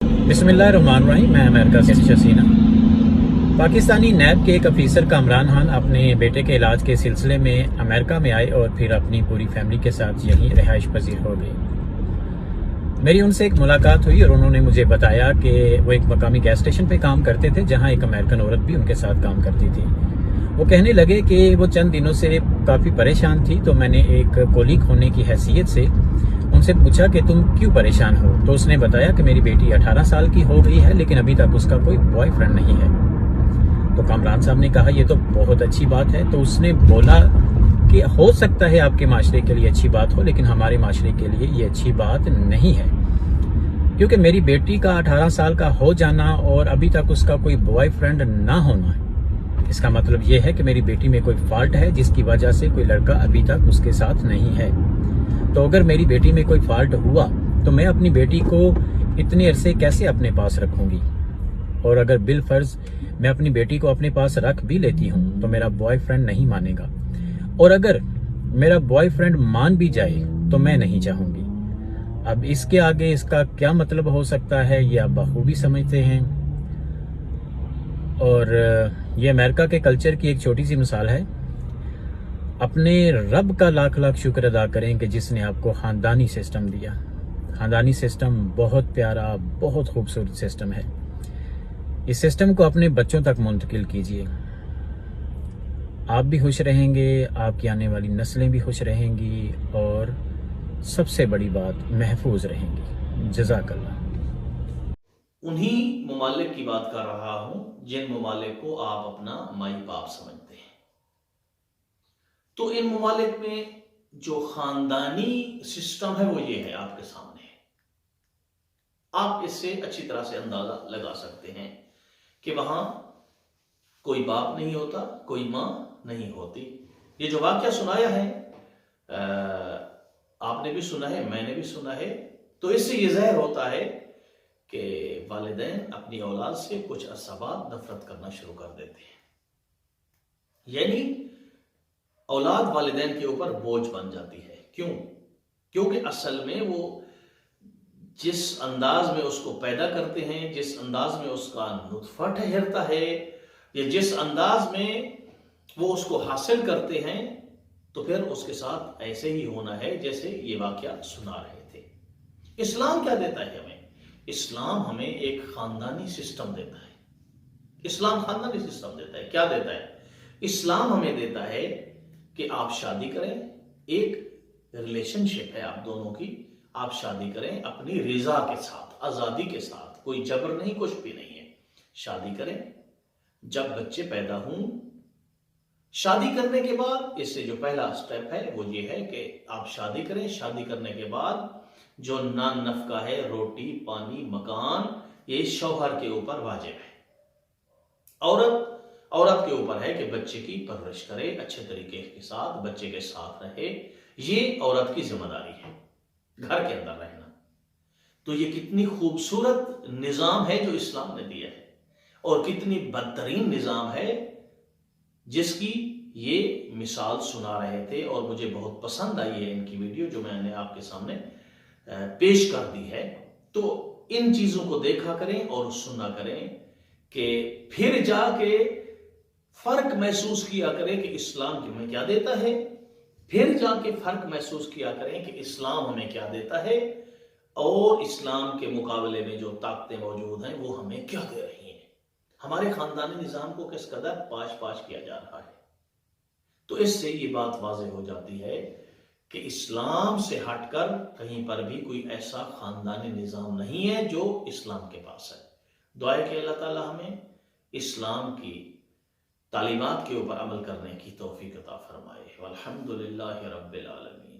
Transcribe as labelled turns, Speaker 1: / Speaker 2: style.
Speaker 1: بسم اللہ الرحمن الرحیم۔ میں امریکہ سے شسینہ۔ پاکستانی نیب کے ایک افیسر کامران خان اپنے بیٹے کے علاج کے سلسلے میں امریکہ میں آئے اور پھر اپنی پوری فیملی کے ساتھ یہیں رہائش پذیر ہو گئے۔ میری ان سے ایک ملاقات ہوئی اور انہوں نے مجھے بتایا کہ وہ ایک مقامی گیس اسٹیشن پہ کام کرتے تھے جہاں ایک امریکن عورت بھی ان کے ساتھ کام کرتی تھی۔ وہ کہنے لگے کہ وہ چند دنوں سے کافی پریشان تھی، تو میں نے ایک کولیگ ہونے کی حیثیت سے ان سے پوچھا کہ تم کیوں پریشان ہو؟ تو اس نے بتایا کہ میری بیٹی 18 سال کی ہو گئی ہے لیکن ابھی تک اس کا کوئی بوائے فرینڈ نہیں ہے۔ تو کامران صاحب نے کہا یہ تو بہت اچھی بات ہے۔ تو اس نے بولا کہ ہو سکتا ہے آپ کے معاشرے کے لیے اچھی بات ہو لیکن ہمارے معاشرے کے لیے یہ اچھی بات نہیں ہے، کیونکہ میری بیٹی کا 18 سال کا ہو جانا اور ابھی تک اس کا کوئی بوائے فرینڈ نہ ہونا ہے، اس کا مطلب یہ ہے کہ میری بیٹی میں کوئی فالٹ ہے جس کی وجہ سے کوئی لڑکا ابھی تک اس کے ساتھ نہیں ہے۔ تو اگر میری بیٹی میں کوئی فالٹ ہوا تو میں اپنی بیٹی کو اتنے عرصے کیسے اپنے پاس رکھوں گی؟ اور اگر بالفرض میں اپنی بیٹی کو اپنے پاس رکھ بھی لیتی ہوں تو میرا بوائے فرینڈ نہیں مانے گا، اور اگر میرا بوائے فرینڈ مان بھی جائے تو میں نہیں چاہوں گی۔ اب اس کے آگے اس کا کیا مطلب ہو سکتا ہے یہ آپ بخوبی سمجھتے ہیں، اور یہ امریکہ کے کلچر کی ایک چھوٹی سی مثال ہے۔ اپنے رب کا لاکھ لاکھ شکر ادا کریں کہ جس نے آپ کو خاندانی سسٹم دیا۔ خاندانی سسٹم بہت پیارا، بہت خوبصورت سسٹم ہے۔ اس سسٹم کو اپنے بچوں تک منتقل کیجئے، آپ بھی خوش رہیں گے، آپ کی آنے والی نسلیں بھی خوش رہیں گی، اور سب سے بڑی بات محفوظ رہیں گی۔ جزاک اللہ۔
Speaker 2: انہی ممالک کی بات کر رہا ہوں جن ممالک کو آپ اپنا مائی باپ سمجھتے ہیں۔ تو ان ممالک میں جو خاندانی سسٹم ہے وہ یہ ہے، آپ کے سامنے ہے۔ آپ اس سے اچھی طرح سے اندازہ لگا سکتے ہیں کہ وہاں کوئی باپ نہیں ہوتا، کوئی ماں نہیں ہوتی۔ یہ جو واقعہ سنایا ہے آپ نے بھی سنا ہے، میں نے بھی سنا ہے، تو اس سے یہ ظاہر ہوتا ہے کہ والدین اپنی اولاد سے کچھ عرصہ بعد نفرت کرنا شروع کر دیتے ہیں، یعنی اولاد والدین کے اوپر بوجھ بن جاتی ہے۔ کیوں؟ کیونکہ اصل میں وہ جس انداز میں اس کو پیدا کرتے ہیں، جس انداز میں اس کا نطفہ ٹھہرتا ہے، یا جس انداز میں وہ اس کو حاصل کرتے ہیں، تو پھر اس کے ساتھ ایسے ہی ہونا ہے جیسے یہ واقعہ سنا رہے تھے۔ اسلام کیا دیتا ہے ہمیں؟ اسلام ہمیں ایک خاندانی سسٹم دیتا ہے۔ اسلام خاندانی سسٹم دیتا ہے۔ کیا دیتا ہے؟ اسلام ہمیں دیتا ہے کہ آپ شادی کریں، ایک ریلیشن شپ ہے آپ دونوں کی، آپ شادی کریں اپنی رضا کے ساتھ، آزادی کے ساتھ، کوئی جبر نہیں، کچھ بھی نہیں ہے۔ شادی کریں، جب بچے پیدا ہوں، شادی کرنے کے بعد اس سے جو پہلا سٹیپ ہے وہ یہ ہے کہ آپ شادی کریں، شادی کرنے کے بعد جو نان نفقہ ہے، روٹی پانی مکان، یہ شوہر کے اوپر واجب ہے۔ عورت کے اوپر ہے کہ بچے کی پرورش کرے، اچھے طریقے کے ساتھ بچے کے ساتھ رہے، یہ عورت کی ذمہ داری ہے، گھر کے اندر رہنا۔ تو یہ کتنی خوبصورت نظام ہے جو اسلام نے دیا ہے، اور کتنی بدترین نظام ہے جس کی یہ مثال سنا رہے تھے، اور مجھے بہت پسند آئی ہے ان کی ویڈیو جو میں نے آپ کے سامنے پیش کر دی ہے۔ تو ان چیزوں کو دیکھا کریں اور سنا کریں کہ پھر جا کے فرق محسوس کیا کریں کہ اسلام ہمیں کیا دیتا ہے، پھر جا کے فرق محسوس کیا کریں کہ اسلام ہمیں کیا دیتا ہے، اور اسلام کے مقابلے میں جو طاقتیں موجود ہیں وہ ہمیں کیا دے رہی ہیں، ہمارے خاندانی نظام کو کس قدر پاش کیا جا رہا ہے۔ تو اس سے یہ بات واضح ہو جاتی ہے کہ اسلام سے ہٹ کر کہیں پر بھی کوئی ایسا خاندانی نظام نہیں ہے جو اسلام کے پاس ہے۔ دعا ہے کہ اللہ تعالی ہمیں اسلام کی تعلیمات کے اوپر عمل کرنے کی توفیق عطا فرمائے۔ والحمدللہ رب العالمین۔